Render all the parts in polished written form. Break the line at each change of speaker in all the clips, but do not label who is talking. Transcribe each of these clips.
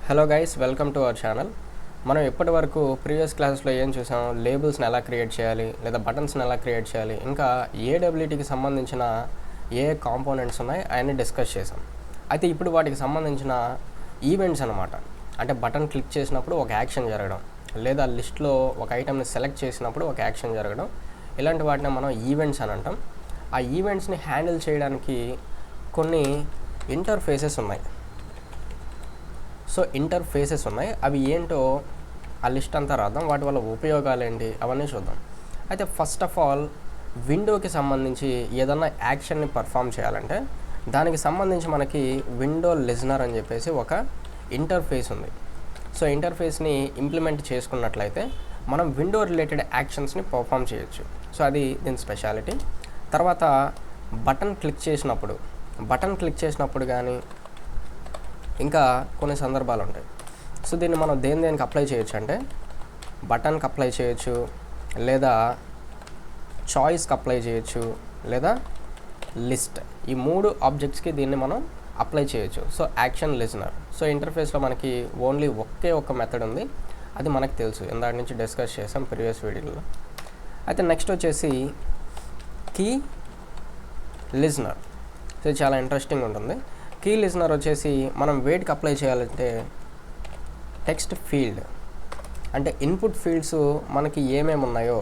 Hello guys, welcome to our channel. మనం ఇప్పటి వరకు ప్రీవియస్ క్లాసెస్లో ఏం చూసాం, లేబుల్స్ని ఎలా క్రియేట్ చేయాలి లేదా బటన్స్ని ఎలా క్రియేట్ చేయాలి, ఇంకా ఏడబ్ల్యూటీకి సంబంధించిన ఏ కాంపోనెంట్స్ ఉన్నాయి అవన్నీ డిస్కస్ చేసాం. అయితే ఇప్పుడు వాటికి సంబంధించిన ఈవెంట్స్ అనమాట. అంటే బటన్ క్లిక్ చేసినప్పుడు ఒక యాక్షన్ జరగడం, లేదా లిస్ట్లో ఒక ఐటమ్ని సెలెక్ట్ చేసినప్పుడు ఒక యాక్షన్ జరగడం, ఇలాంటి వాటిని మనం ఈవెంట్స్ అని అంటాం. ఆ ఈవెంట్స్ని హ్యాండిల్ చేయడానికి కొన్ని ఇంటర్ఫేసెస్ ఉన్నాయి. సో ఇంటర్ఫేసెస్ ఉన్నాయి, అవి ఏంటో ఆ లిస్ట్ అంతా రాద్దాం, వాటి వల్ల ఉపయోగాలు ఏంటి అవన్నీ చూద్దాం. అయితే ఫస్ట్ ఆఫ్ ఆల్, విండోకి సంబంధించి ఏదన్నా యాక్షన్ని పర్ఫామ్ చేయాలంటే దానికి సంబంధించి మనకి విండో లిజనర్ అని చెప్పేసి ఒక ఇంటర్ఫేస్ ఉంది. సో ఇంటర్ఫేస్ని ఇంప్లిమెంట్ చేసుకున్నట్లయితే మనం విండో రిలేటెడ్ యాక్షన్స్ని పర్ఫామ్ చేయొచ్చు. సో అది దీని స్పెషాలిటీ. తర్వాత బటన్ క్లిక్ చేసినప్పుడు కానీ ఇంకా కొన్ని సందర్భాలు ఉంటాయి. సో దీన్ని మనం దేనికి అప్లై చేయొచ్చు అంటే బటన్కి అప్లై చేయొచ్చు, లేదా చాయిస్కి అప్లై చేయొచ్చు, లేదా లిస్ట్. ఈ మూడు ఆబ్జెక్ట్స్కి దీన్ని మనం అప్లై చేయొచ్చు. So action listener. సో ఇంటర్ఫేస్లో మనకి ఓన్లీ ఒక్క మెథడ్ ఉంది, అది మనకు తెలుసు, ఇందాక నుంచి డిస్కస్ చేసాం ప్రీవియస్ వీడియోలో. అయితే నెక్స్ట్ వచ్చేసి కీ లిజనర్. సో ఇది చాలా ఇంట్రెస్టింగ్ ఉంటుంది. కీ లిజనర్ వచ్చేసి మనం వేటికి అప్లై చేయాలంటే టెక్స్ట్ ఫీల్డ్, అంటే ఇన్పుట్ ఫీల్డ్స్ మనకి ఏమేమి ఉన్నాయో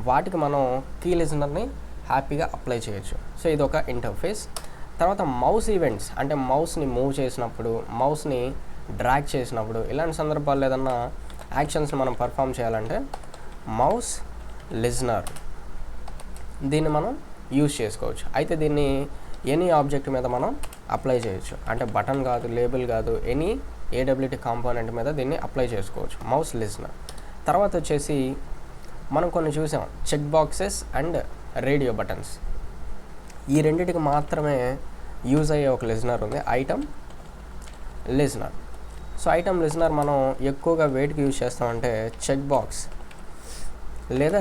వాటికి మనం కీ లిజనర్ని హ్యాపీగా అప్లై చేయొచ్చు. సో ఇది ఒక ఇంటర్ఫేస్. తర్వాత మౌస్ ఈవెంట్స్, అంటే మౌస్ని మూవ్ చేసినప్పుడు, మౌస్ని డ్రాగ్ చేసినప్పుడు, ఇలాంటి సందర్భాల్లో ఏదన్నా యాక్షన్స్ని మనం పర్ఫామ్ చేయాలంటే మౌస్ లిజనర్, దీన్ని మనం యూజ్ చేసుకోవచ్చు. అయితే దీన్ని ఎనీ ఆబ్జెక్ట్ మీద మనం అప్లై చేయొచ్చు. అంటే బటన్ కాదు, లేబుల్ కాదు, ఎనీ ఏడబ్ల్యూటీ కాంపోనెంట్ మీద దీన్ని అప్లై చేసుకోవచ్చు, మౌస్ లిజనర్. తర్వాత వచ్చేసి మనం కొన్ని చూసాం, check boxes and radio buttons. ఈ రెండింటికి మాత్రమే యూజ్ అయ్యే ఒక లిజనర్ ఉంది, item listener. So item listener మనం ఎక్కువగా వేటికి యూజ్ చేస్తామంటే చెక్ బాక్స్ లేదా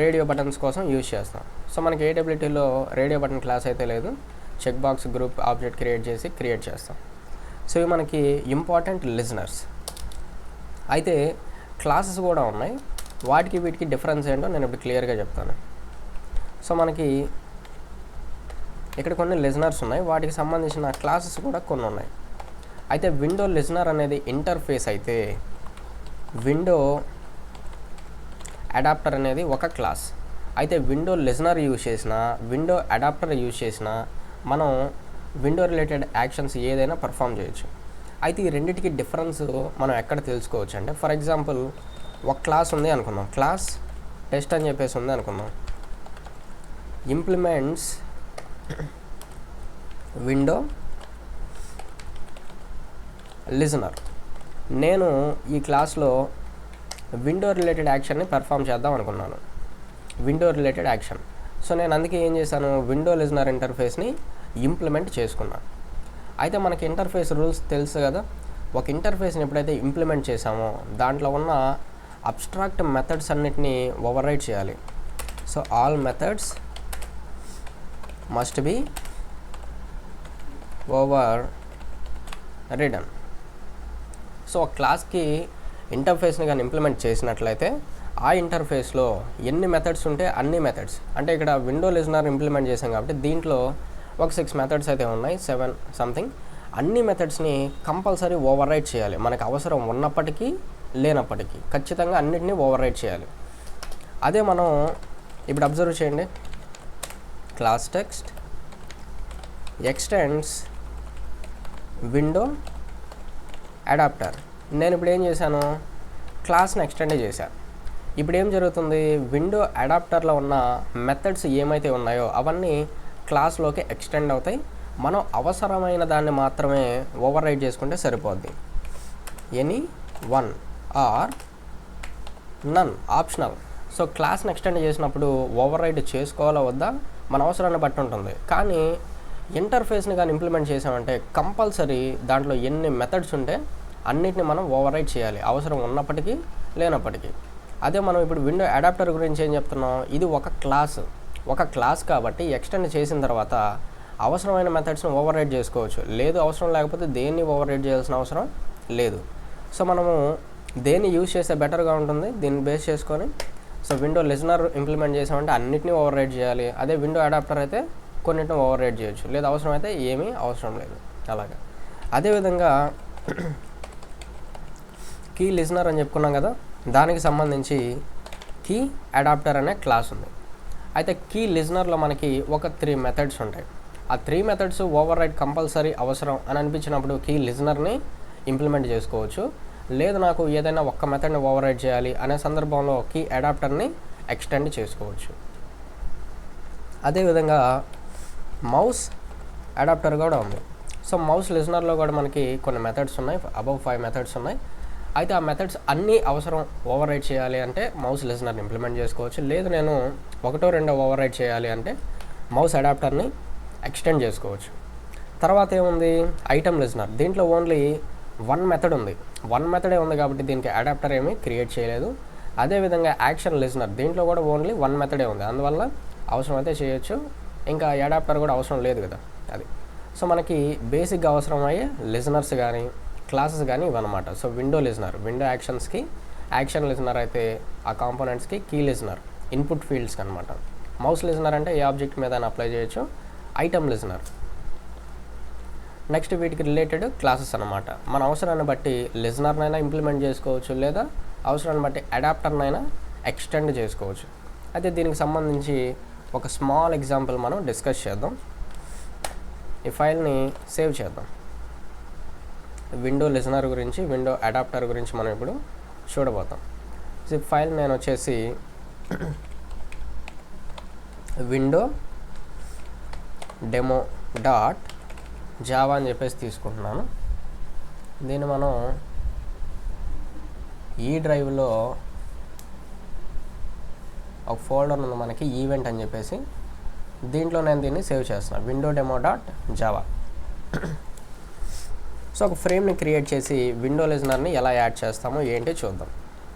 రేడియో బటన్స్ కోసం యూజ్ చేస్తాం. సో మనకి ఏడబ్ల్యూటీలో రేడియో బటన్ క్లాస్ అయితే లేదు, check box group object create చేస్తాం. సో ఇవి మనకి ఇంపార్టెంట్ లిజనర్స్. అయితే క్లాసెస్ కూడా ఉన్నాయి, వాటికి వీటికి డిఫరెన్స్ ఏంటో నేను ఇప్పుడు క్లియర్గా చెప్తాను. సో మనకి ఇక్కడ కొన్ని లిజనర్స్ ఉన్నాయి, వాటికి సంబంధించిన క్లాసెస్ కూడా కొన్ని ఉన్నాయి. అయితే విండో లిజనర్ అనేది ఇంటర్ఫేస్ అయితే విండో అడాప్టర్ అనేది ఒక క్లాస్. అయితే విండో లిజనర్ యూజ్ చేసినా, విండో అడాప్టర్ యూజ్ చేసినా మనం విండో రిలేటెడ్ యాక్షన్స్ ఏదైనా పర్ఫామ్ చేయొచ్చు. అయితే ఈ రెండింటికి డిఫరెన్స్ మనం ఎక్కడ తెలుసుకోవచ్చు అంటే, ఫర్ ఎగ్జాంపుల్ ఒక క్లాస్ ఉంది అనుకుందాం, క్లాస్ టెస్ట్ అని చెప్పేసి ఉంది అనుకుందాం, ఇంప్లిమెంట్స్ విండో లిజనర్. నేను ఈ క్లాస్లో విండో రిలేటెడ్ యాక్షన్ని పర్ఫామ్ చేద్దాం అనుకున్నాను, విండో రిలేటెడ్ యాక్షన్. సో నేను అందుకే ఏం చేశాను, విండో లిజనర్ ఇంటర్ఫేస్ని ఇంప్లిమెంట్ చేసుకున్నాను. అయితే మనకి ఇంటర్ఫేస్ రూల్స్ తెలుసు కదా. ఒక ఇంటర్ఫేస్ని ఎప్పుడైతే ఇంప్లిమెంట్ చేసామో దాంట్లో ఉన్న అబ్స్ట్రాక్ట్ మెథడ్స్ అన్నిటినీ ఓవర్ రైట్ చేయాలి. So all methods must be over ridden. So ఒక క్లాస్కి ఇంటర్ఫేస్ని కానీ ఇంప్లిమెంట్ చేసినట్లయితే ఆ ఇంటర్ఫేస్లో ఎన్ని మెథడ్స్ ఉంటే అన్ని మెథడ్స్, అంటే ఇక్కడ విండో లిజనర్ ఇంప్లిమెంట్ చేసాం కాబట్టి దీంట్లో ఒక 6 మెథడ్స్ అయితే ఉన్నాయి, 7 సంథింగ్. అన్ని మెథడ్స్ని కంపల్సరీ ఓవర్ రైట్ చేయాలి. మనకు అవసరం ఉన్నప్పటికీ లేనప్పటికీ ఖచ్చితంగా అన్నిటినీ ఓవర్ రైట్ చేయాలి. అదే మనం ఇప్పుడు అబ్జర్వ్ చేయండి, class text extends window adapter. నేను ఇప్పుడు ఏం చేశాను, క్లాస్ని ఎక్స్టెండ్ చేశాను. ఇప్పుడు ఏం జరుగుతుంది, విండో అడాప్టర్లో ఉన్న మెథడ్స్ ఏమైతే ఉన్నాయో అవన్నీ క్లాస్లోకి ఎక్స్టెండ్ అవుతాయి. మనం అవసరమైన దాన్ని మాత్రమే ఓవర్ రైట్ చేసుకుంటే సరిపోద్ది. Any one or none optional. So క్లాస్ని ఎక్స్టెండ్ చేసినప్పుడు ఓవర్ రైట్ చేసుకోవాలా వద్దా మన అవసరాన్ని బట్టి ఉంటుంది. కానీ ఇంటర్ఫేస్ని కానీ ఇంప్లిమెంట్ చేసామంటే కంపల్సరీ దాంట్లో ఎన్ని మెథడ్స్ ఉంటే అన్నిటిని మనం ఓవర్ రైట్ చేయాలి, అవసరం ఉన్నప్పటికీ లేనప్పటికీ. అదే మనం ఇప్పుడు విండో అడాప్టర్ గురించి ఏం చెప్తున్నాం, ఇది ఒక క్లాస్ కాబట్టి ఎక్స్టెండ్ చేసిన తర్వాత అవసరమైన మెథడ్స్ని ఓవర్ రైడ్ చేసుకోవచ్చు, లేదు అవసరం లేకపోతే దేన్ని ఓవర్ రైడ్ చేయాల్సిన అవసరం లేదు. సో మనము దేన్ని యూజ్ చేస్తే బెటర్గా ఉంటుంది దీన్ని బేస్ చేసుకొని. సో విండో లిజనర్ ఇంప్లిమెంట్ చేసామంటే అన్నిటినీ ఓవర్ రైడ్ చేయాలి, అదే విండో అడాప్టర్ అయితే కొన్నిటిని ఓవర్ రైడ్ చేయొచ్చు, లేదు అవసరం అయితే ఏమీ అవసరం లేదు అలాగా. అదేవిధంగా కీ లిజనర్ అని చెప్పుకున్నాం కదా, దానికి సంబంధించి కీ అడాప్టర్ అనే క్లాస్ ఉంది. అయితే కీ లిజనర్లో మనకి ఒక 3 మెథడ్స్ ఉంటాయి. ఆ 3 మెథడ్స్ ఓవర్ రైడ్ కంపల్సరీ అవసరం అని అనిపించినప్పుడు కీ లిజనర్ని ఇంప్లిమెంట్ చేసుకోవచ్చు, లేదు నాకు ఏదైనా ఒక్క మెథడ్ని ఓవర్ రైడ్ చేయాలి అనే సందర్భంలో కీ అడాప్టర్ని ఎక్స్టెండ్ చేసుకోవచ్చు. అదేవిధంగా మౌస్ అడాప్టర్ కూడా ఉంది. సో మౌస్ లిజనర్లో కూడా మనకి కొన్ని మెథడ్స్ ఉన్నాయి, అబవ్ 5 మెథడ్స్ ఉన్నాయి. అయితే ఆ మెథడ్స్ అన్నీ అవసరం ఓవర్ రైడ్ చేయాలి అంటే మౌస్ లిజనర్ని ఇంప్లిమెంట్ చేసుకోవచ్చు, లేదు నేను 1-2 ఓవర్ రైడ్ చేయాలి అంటే మౌస్ అడాప్టర్ని ఎక్స్టెండ్ చేసుకోవచ్చు. తర్వాత ఏముంది, ఐటమ్ లిజనర్. దీంట్లో ఓన్లీ 1 మెథడ్ ఉంది, 1 మెథడే ఉంది కాబట్టి దీనికి అడాప్టర్ ఏమీ క్రియేట్ చేయలేదు. అదేవిధంగా యాక్షన్ లిజనర్, దీంట్లో కూడా ఓన్లీ 1 మెథడే ఉంది, అందువల్ల అవసరం అయితే చేయొచ్చు, ఇంకా అడాప్టర్ కూడా అవసరం లేదు కదా అది. సో మనకి బేసిక్గా అవసరం అయ్యే లిజనర్స్ కానీ క్లాసెస్ కానీ ఇవన్నమాట. సో విండో లిజనర్ విండో యాక్షన్స్కి, యాక్షన్ లిజనర్ అయితే ఆ కాంపోనెంట్స్కి, కీ లిజనర్ ఇన్పుట్ ఫీల్డ్స్కి అనమాట. మౌస్ లిజనర్ అంటే ఏ ఆబ్జెక్ట్ మీద అప్లై చేయొచ్చు, ఐటమ్ లిజనర్. నెక్స్ట్ వీటికి రిలేటెడ్ క్లాసెస్ అనమాట. మన అవసరాన్ని బట్టి లిజనర్నైనా ఇంప్లిమెంట్ చేసుకోవచ్చు, లేదా అవసరాన్ని బట్టి అడాప్టర్నైనా ఎక్స్టెండ్ చేసుకోవచ్చు. అయితే దీనికి సంబంధించి ఒక స్మాల్ ఎగ్జాంపుల్ మనం డిస్కస్ చేద్దాం. ఈ ఫైల్ని సేవ్ చేద్దాం. విండో లిజనర్ గురించి, విండో అడాప్టర్ గురించి మనం ఇప్పుడు చూడబోతాం. ఈ ఫైల్ నేను వచ్చేసి విండో డెమో డాట్ జావా అని చెప్పేసి తీసుకుంటున్నాను. దీన్ని మనం ఈ డ్రైవ్లో ఒక ఫోల్డర్ ఉంది మనకి ఈవెంట్ అని చెప్పేసి, దీంట్లో నేను దీన్ని సేవ్ చేస్తున్నాను, window demo dot Java. So ఒక ఫ్రేమ్ని క్రియేట్ చేసి విండో లిజనర్ని ఎలా యాడ్ చేస్తామో ఏంటి చూద్దాం.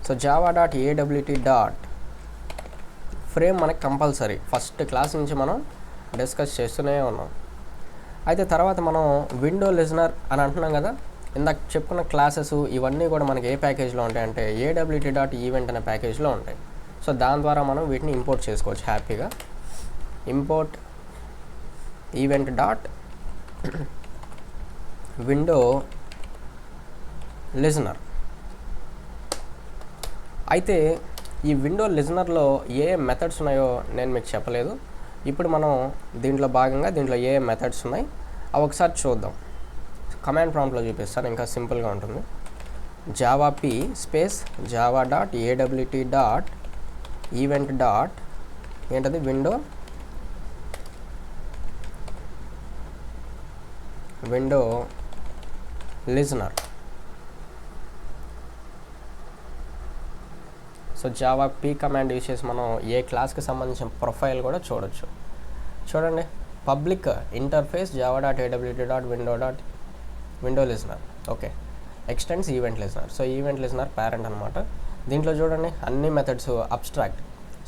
So Java dot AWT dot frame మనకి కంపల్సరీ ఫస్ట్ క్లాస్ నుంచి మనం డిస్కస్ చేస్తూనే ఉన్నాం. అయితే తర్వాత మనం విండో లిజనర్ అని అంటున్నాం కదా, ఇందాక చెప్పుకున్న క్లాసెస్ ఇవన్నీ కూడా మనకి ఏ ప్యాకేజ్లో ఉంటాయంటే ఏడబ్ల్యూటీ డాట్ ఈవెంట్ అనే ప్యాకేజ్లో ఉంటాయి. సో దాని ద్వారా మనం వీటిని ఇంపోర్ట్ చేసుకోవచ్చు హ్యాపీగా. Import event dot window listener. అయితే ఈ విండో లిజనర్లో ఏ మెథడ్స్ ఉన్నాయో నేను మీకు చెప్పలేదు. ఇప్పుడు మనం దీంట్లో భాగంగా దీంట్లో ఏ మెథడ్స్ ఉన్నాయి అవి ఒకసారి చూద్దాం. కమాండ్ ప్రాంప్ట్లో చూపిస్తాను, ఇంకా సింపుల్గా ఉంటుంది. Javap space Java dot AWT dot event dot ఏంటది window listener. So javap command use చేసి మనం ఏ క్లాస్కి సంబంధించిన ప్రొఫైల్ కూడా చూడొచ్చు. చూడండి, public interface Java dot AWT dot window listener. Okay, extends event listener. So event listener parent అనమాట. దీంట్లో చూడండి అన్ని మెథడ్స్ అబ్స్ట్రాక్ట్.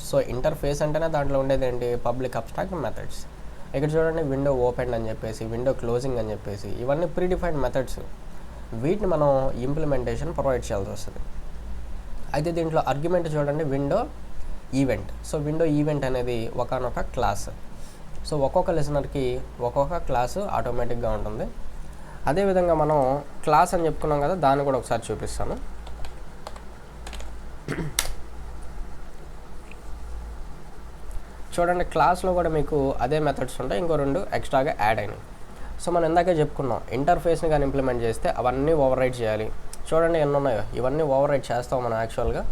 సో ఇంటర్ఫేస్ అంటేనే దాంట్లో ఉండేది ఏంటి, పబ్లిక్ అబ్స్ట్రాక్ట్ మెథడ్స్. ఇక్కడ చూడండి విండో ఓపెన్ అని చెప్పేసి, విండో క్లోజింగ్ అని చెప్పేసి, ఇవన్నీ ప్రీడిఫైన్డ్ మెథడ్స్. వీటిని మనం ఇంప్లిమెంటేషన్ ప్రొవైడ్ చేయాల్సి వస్తుంది. అయితే దీంట్లో ఆర్గ్యుమెంట్ చూడండి window event. So window event అనేది ఒకనొక క్లాస్. సో ఒక్కొక్క లిజనర్కి ఒక్కొక్క క్లాసు ఆటోమేటిక్గా ఉంటుంది. అదేవిధంగా మనం క్లాస్ అని చెప్పుకున్నాం కదా, దాన్ని కూడా ఒకసారి చూపిస్తాను. చూడండి, క్లాస్లో కూడా మీకు అదే మెథడ్స్ ఉంటాయి, ఇంకో 2 ఎక్స్ట్రాగా యాడ్ అయినాయి. సో మనం ఇందాకే చెప్పుకున్నాం ఇంటర్ఫేస్ని కానీ ఇంప్లిమెంట్ చేస్తే అవన్నీ ఓవర్ రైడ్ చేయాలి. చూడండి ఎన్ని ఉన్నాయో, ఇవన్నీ ఓవర్ రైడ్ చేస్తాం మనం యాక్చువల్గా.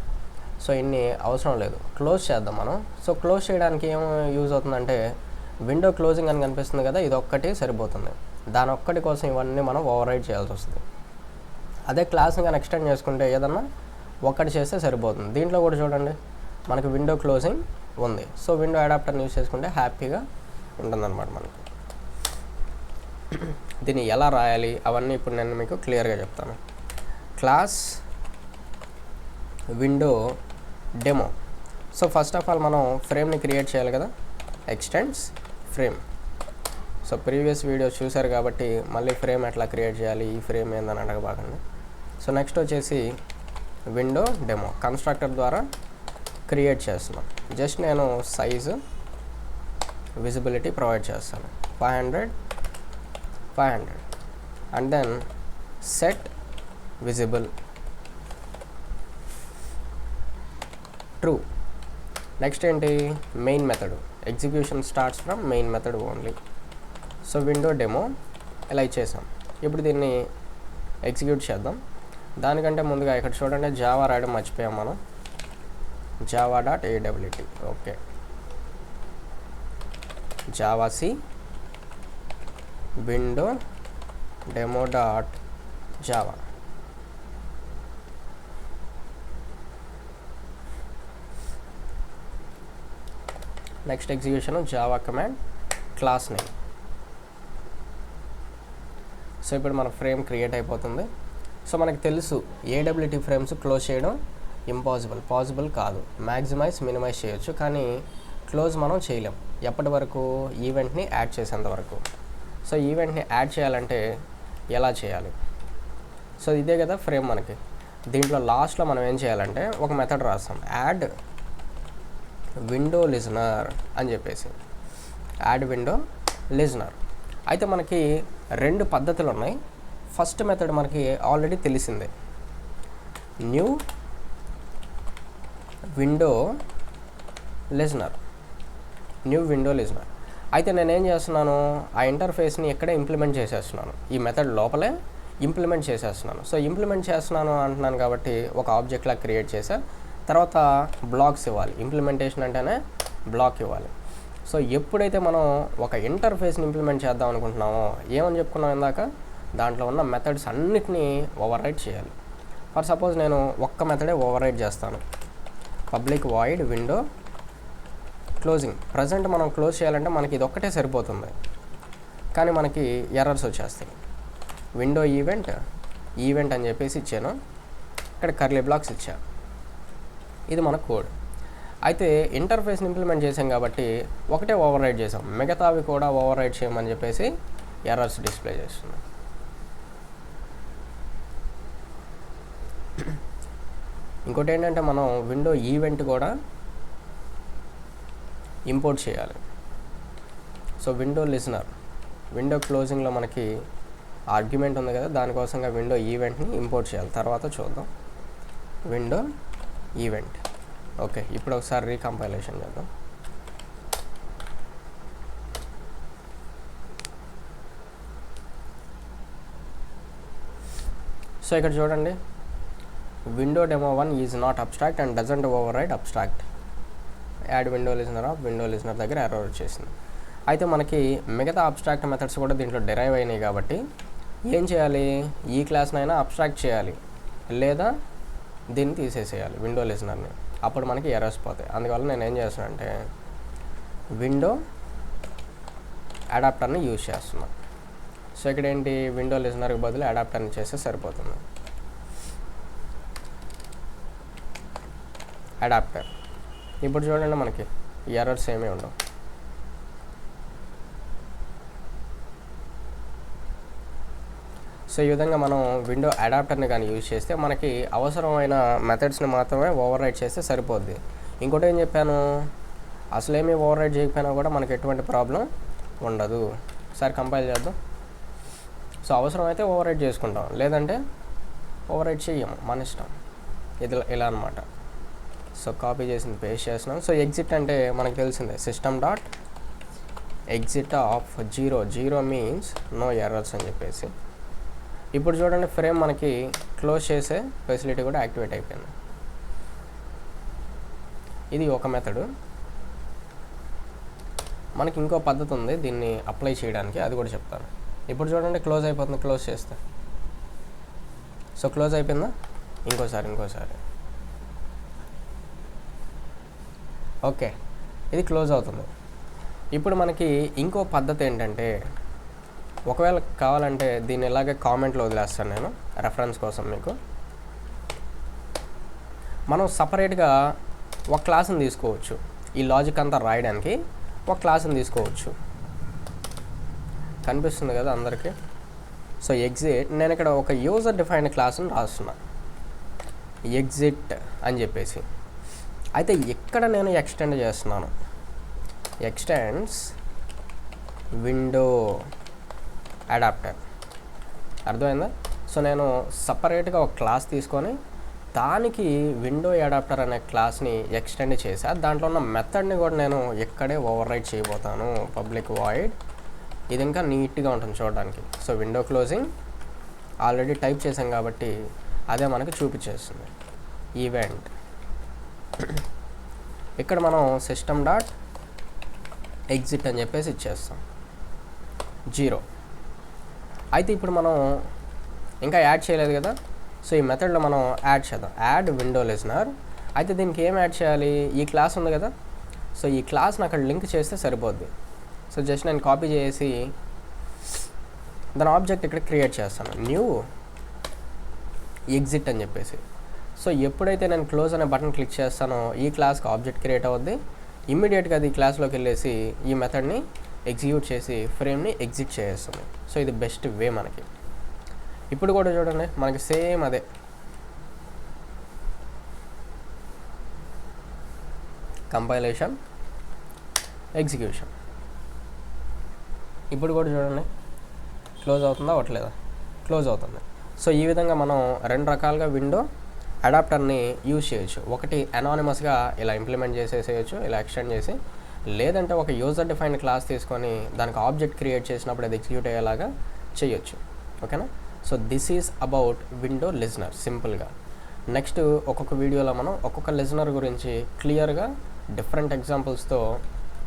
సో ఇన్ని అవసరం లేదు, క్లోజ్ చేద్దాం మనం. సో క్లోజ్ చేయడానికి ఏం యూజ్ అవుతుందంటే విండో క్లోజింగ్ అని కనిపిస్తుంది కదా, ఇది ఒక్కటి సరిపోతుంది. దాని ఒక్కటి కోసం ఇవన్నీ మనం ఓవర్ రైడ్ చేయాల్సి వస్తుంది. అదే క్లాస్ని కానీ ఎక్స్టెండ్ చేసుకుంటే ఏదన్నా ఒక్కటి చేస్తే సరిపోతుంది. దీంట్లో కూడా చూడండి మనకి విండో క్లోజింగ్ ఉంది. సో విండో అడాప్టర్ని యూజ్ చేసుకుంటే హ్యాపీగా ఉంటుందన్నమాట మనకి. దీన్ని ఎలా రాయాలి అవన్నీ ఇప్పుడు నేను మీకు క్లియర్గా చెప్తాను. Class window demo. So first of all మనం ఫ్రేమ్ని క్రియేట్ చేయాలి కదా, extends frame. So previous video చూసారు కాబట్టి మళ్ళీ ఫ్రేమ్ ఎట్లా క్రియేట్ చేయాలి, ఈ ఫ్రేమ్ ఏందని అడగబాకండి. సో నెక్స్ట్ వచ్చేసి విండో డెమో కన్స్ట్రక్టర్ ద్వారా క్రియేట్ చేస్తున్నాం. జస్ట్ నేను సైజు విజిబిలిటీ ప్రొవైడ్ చేస్తాను 500 and then set visible true. Next ఏంటి, main method execution starts from main method only. So window demo ఇలా ఇచ్చేసాం. ఇప్పుడు దీన్ని ఎగ్జిక్యూట్ చేద్దాం. దానికంటే ముందుగా ఇక్కడ చూడండి జావా రాయడం మర్చిపోయాం మనం. java.awt okay, java C window demo dot java. Next execution java command class name. So ఇప్పుడు మన ఫ్రేమ్ క్రియేట్ అయిపోతుంది. సో మనకు తెలుసు ఏడబ్ల్యూటీ ఫ్రేమ్స్ క్లోజ్ చేయడం పాసిబుల్ కాదు. మ్యాక్సిమైజ్ మినిమైజ్ చేయొచ్చు, కానీ క్లోజ్ మనం చేయలేం. ఎప్పటి వరకు, ఈవెంట్ని యాడ్ చేసేంత వరకు. సో ఈవెంట్ని యాడ్ చేయాలంటే ఎలా చేయాలి? సో ఇదే కదా ఫ్రేమ్ మనకి. దీంట్లో లాస్ట్లో మనం ఏం చేయాలంటే ఒక మెథడ్ రాస్తాం, యాడ్ విండో లిజనర్ అని చెప్పేసి. Add window listener. అయితే మనకి రెండు పద్ధతులు ఉన్నాయి. ఫస్ట్ మెథడ్ మనకి ఆల్రెడీ తెలిసిందే, న్యూ విండో లిజనర్. అయితే నేనేం చేస్తున్నాను, ఆ ఇంటర్ఫేస్ని ఎక్కడే ఇంప్లిమెంట్ చేసేస్తున్నాను, ఈ మెథడ్ లోపలే ఇంప్లిమెంట్ చేసేస్తున్నాను. సో ఇంప్లిమెంట్ చేస్తున్నాను అంటున్నాను కాబట్టి ఒక ఆబ్జెక్ట్లా క్రియేట్ చేసా, తర్వాత బ్లాక్స్ ఇవ్వాలి. ఇంప్లిమెంటేషన్ అంటేనే బ్లాక్ ఇవ్వాలి. సో ఎప్పుడైతే మనం ఒక ఇంటర్ఫేస్ని ఇంప్లిమెంట్ చేద్దాం అనుకుంటున్నామో, ఏమని చెప్పుకున్నాం ఇందాక, దాంట్లో ఉన్న మెథడ్స్ అన్నిటినీ ఓవర్ రైట్ చేయాలి. ఫర్ సపోజ్ నేను ఒక్క మెథడే ఓవర్ రైట్ చేస్తాను, public void window closing. Present మనం క్లోజ్ చేయాలంటే మనకి ఇది ఒక్కటే సరిపోతుంది, కానీ మనకి ఎర్రర్స్ వచ్చేస్తాయి. విండో ఈవెంట్ అని చెప్పేసి ఇచ్చాను, ఇక్కడ కర్లీ బ్లాక్స్ ఇచ్చా. ఇది మన కోడ్. అయితే ఇంటర్ఫేస్ని ఇంప్లిమెంట్ చేసాం కాబట్టి ఒకటే ఓవర్ రైట్ చేసాం, మిగతావి కూడా ఓవర్ రైట్ చేయమని చెప్పేసి ఎర్రర్స్ డిస్ప్లే చేస్తున్నాం. ఇంకోటి ఏంటంటే మనం విండో ఈవెంట్ కూడా ఇంపోర్ట్ చేయాలి. సో విండో లిజనర్, విండో క్లోజింగ్లో మనకి ఆర్గ్యుమెంట్ ఉంది కదా, దానికోసంగా విండో ఈవెంట్ని ఇంపోర్ట్ చేయాలి. తర్వాత చూద్దాం. Window event okay. ఇప్పుడు ఒకసారి రీకంపైలేషన్ చేద్దాం. సో ఇక్కడ చూడండి, window demo 1 is not abstract and doesn't over right abstract. Add window listener of window listener దగ్గర ఎర్రర్ వచ్చేసింది. అయితే మనకి మిగతా అబ్స్ట్రాక్ట్ మెథడ్స్ కూడా దీంట్లో డెరైవ్ అయినాయి కాబట్టి ఏం చేయాలి, ఈ క్లాస్నైనా అబ్స్ట్రాక్ట్ చేయాలి, లేదా దీన్ని తీసేసేయాలి విండో లిజనర్ని. అప్పుడు మనకి ఎర్రర్స్ పోతాయి. అందువల్ల నేను ఏం చేస్తానంటే విండో అడాప్టర్ని యూజ్ చేస్తున్నాను. సో ఇక్కడ ఏంటి, విండో లిజనర్కి బదులు అడాప్టర్ని చేస్తే సరిపోతుంది. అడాప్టర్. ఇప్పుడు చూడండి మనకి ఎర్రర్స్ ఏమీ ఉండవు. సో ఈ విధంగా మనం విండో అడాప్టర్ని కానీ యూజ్ చేస్తే మనకి అవసరమైన మెథడ్స్ని మాత్రమే ఓవర్ రైట్ చేస్తే సరిపోద్ది. ఇంకోటి ఏం చెప్పాను, అసలేమీ ఓవర్ రైట్ చేయకపోయినా కూడా మనకి ఎటువంటి ప్రాబ్లం ఉండదు. ఒకసారి కంపైల్ చేద్దాం. సో అవసరమైతే ఓవర్ రైట్ చేసుకుంటాం, లేదంటే ఓవర్ రైట్ చెయ్యము, మన ఇష్టం. ఇది ఇలా అనమాట. సో కాపీ చేసింది పేస్ట్ చేస్తున్నాం. సో ఎగ్జిట్ అంటే మనకు తెలిసిందే, system dot exit of 0 means no errors అని చెప్పేసి. ఇప్పుడు చూడండి, ఫ్రేమ్ మనకి క్లోజ్ చేసే ఫెసిలిటీ కూడా యాక్టివేట్ అయిపోయింది. ఇది ఒక మెథడు. మనకి ఇంకో పద్ధతి ఉంది దీన్ని అప్లై చేయడానికి, అది కూడా చెప్తాను. ఇప్పుడు చూడండి క్లోజ్ అయిపోతుంది, క్లోజ్ చేస్తే. సో క్లోజ్ అయిపోయిందా, ఇంకోసారి ఓకే, ఇది క్లోజ్ అవుతుంది. ఇప్పుడు మనకి ఇంకో పద్ధతి ఏంటంటే, ఒకవేళ కావాలంటే దీన్ని ఇలాగే కామెంట్లో వదిలేస్తాను నేను రెఫరెన్స్ కోసం మీకు. మనం సపరేట్గా ఒక క్లాస్ని తీసుకోవచ్చు, ఈ లాజిక్ అంతా రాయడానికి ఒక క్లాస్ని తీసుకోవచ్చు. కనిపిస్తుంది కదా అందరికీ. సో ఎగ్జిట్, నేను ఇక్కడ ఒక యూజర్ డిఫైన్డ్ క్లాస్ని రాస్తున్నా, ఎగ్జిట్ అని చెప్పేసి. అయితే ఇక్కడ నేను ఎక్స్టెండ్ చేస్తున్నాను, ఎక్స్టెండ్స్ విండో అడాప్టర్. అర్థమైందా? సో నేను సపరేట్గా ఒక క్లాస్ తీసుకొని దానికి విండో అడాప్టర్ అనే క్లాస్ని ఎక్స్టెండ్ చేసా. దాంట్లో ఉన్న మెథడ్ని కూడా నేను ఇక్కడే ఓవర్ రైట్ చేయబోతాను, పబ్లిక్ వాయిడ్. ఇది ఇంకా నీట్గా ఉంటుంది చూడడానికి. So window closing already type చేసాం కాబట్టి అదే మనకి చూపించేస్తుంది. ఈవెంట్ ఇక్కడ మనం సిస్టమ్ డాట్ ఎగ్జిట్ అని చెప్పేసి ఇచ్చేస్తాం 0. అయితే ఇప్పుడు మనం ఇంకా యాడ్ చేయలేదు కదా, సో ఈ మెథడ్లో మనం యాడ్ చేద్దాం, యాడ్ విండో లిజనర్. అయితే దీనికి ఏం యాడ్ చేయాలి, ఈ క్లాస్ ఉంది కదా, సో ఈ క్లాస్ని అక్కడ లింక్ చేస్తే సరిపోద్ది. సో జస్ట్ నేను కాపీ చేసి దాని ఆబ్జెక్ట్ ఇక్కడ క్రియేట్ చేస్తాను, న్యూ ఎగ్జిట్ అని చెప్పేసి. సో ఎప్పుడైతే నేను క్లోజ్ అనే బటన్ క్లిక్ చేస్తానో ఈ క్లాస్కి ఆబ్జెక్ట్ క్రియేట్ అవుద్ది. ఇమ్మీడియట్గా అది ఈ క్లాస్లోకి వెళ్ళేసి ఈ మెథడ్ని ఎగ్జిక్యూట్ చేసి ఫ్రేమ్ని ఎగ్జిట్ చేస్తుంది. సో ఇది బెస్ట్ వే మనకి. ఇప్పుడు కూడా చూడండి, మనకి సేమ్ అదే. Compilation, execution. ఇప్పుడు కూడా చూడండి, క్లోజ్ అవుతుందా అవ్వట్లేదా? క్లోజ్ అవుతుంది. సో ఈ విధంగా మనం 2 రకాలుగా విండో అడాప్టర్ని యూజ్ చేయొచ్చు. ఒకటి అనానిమస్గా ఇలా ఇంప్లిమెంట్ చేసేసేయచ్చు, ఇలా ఎక్స్టెండ్ చేసి, లేదంటే ఒక యూజర్ డిఫైన్డ్ క్లాస్ తీసుకొని దానికి ఆబ్జెక్ట్ క్రియేట్ చేసినప్పుడు అది ఎగ్జిక్యూట్ అయ్యేలాగా చేయొచ్చు. ఓకేనా? So this is about window listener సింపుల్గా. నెక్స్ట్ ఒక్కొక్క వీడియోలో మనం ఒక్కొక్క లిజనర్ గురించి క్లియర్గా డిఫరెంట్ ఎగ్జాంపుల్స్తో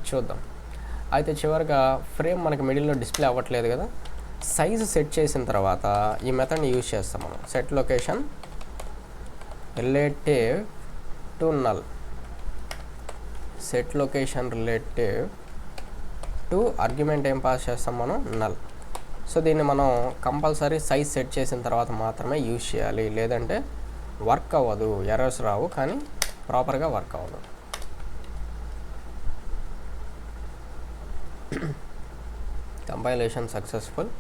చూద్దాం. అయితే చివరిగా ఫ్రేమ్ మనకి మిడిల్లో డిస్ప్లే అవ్వట్లేదు కదా, సైజు సెట్ చేసిన తర్వాత ఈ మెథడ్ని యూజ్ చేస్తాం మనం. Set location relative to null, set location relative to argument ఏం పాస్ చేస్తాం మనం, నల్. సో దీన్ని మనం కంపల్సరీ సైజ్ సెట్ చేసిన తర్వాత మాత్రమే యూజ్ చేయాలి, లేదంటే వర్క్ అవ్వదు, ఎర్రర్స్ రావు, కానీ ప్రాపర్గా వర్క్ అవ్వదు. Compilation successful.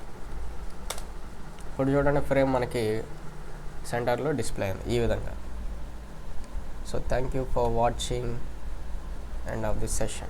ఇప్పుడు చూడండి, ఫ్రేమ్ మనకి సెంటర్లో డిస్ప్లే అయింది ఈ విధంగా. So thank you for watching end of this session.